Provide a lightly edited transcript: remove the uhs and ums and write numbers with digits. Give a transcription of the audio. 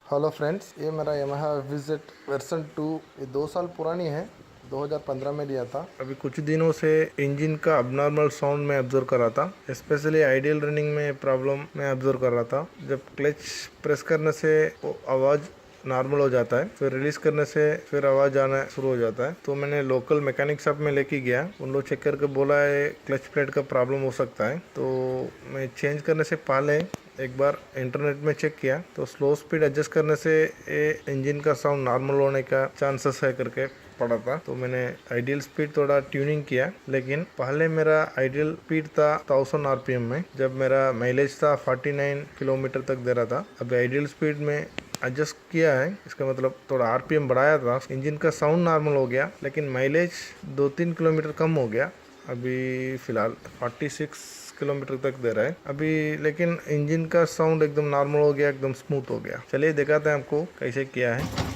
Hello friends, ये मेरा Yamaha visit version 2 ये 2 साल पुरानी है। 2015 में लिया था। अभी कुछ दिनों से इंजन का अबनॉर्मल साउंड मैं ऑब्जर्व कर रहा था। स्पेशली आइडियल रनिंग में प्रॉब्लम मैं ऑब्जर्व कर रहा था। जब क्लच प्रेस करने से वो आवाज़ नॉर्मल हो जाता है, फिर रिलीज करने से फिर आवाज़ आना शुरू हो जाता है। तो मैंने लोकल मैकेनिक शॉप में लेके गया। उन लोग चेक करके बोला है क्लच प्लेट का प्रॉब्लम हो सकता है। तो मैं चेंज करने से पहले एक बार इंटरनेट में चेक किया तो स्लो स्पीड एडजस्ट करने से ये इंजन का साउंड नॉर्मल होने का चांसेस है करके पड़ा था। तो मैंने आइडियल स्पीड थोड़ा ट्यूनिंग किया, लेकिन पहले मेरा आइडियल स्पीड था 1000 आरपीएम में, जब मेरा माइलेज था 49 किलोमीटर तक दे रहा था। अभी आइडियल स्पीड में एडजस्ट किया है, इसका मतलब थोड़ा आरपीएम बढ़ाया था। इंजन का साउंड नॉर्मल हो गया, लेकिन माइलेज 2-3 किलोमीटर कम हो गया। अभी फ़िलहाल 46 किलोमीटर तक दे रहा है अभी, लेकिन इंजन का साउंड एकदम नॉर्मल हो गया, एकदम स्मूथ हो गया। चलिए दिखाते हैं आपको कैसे किया है।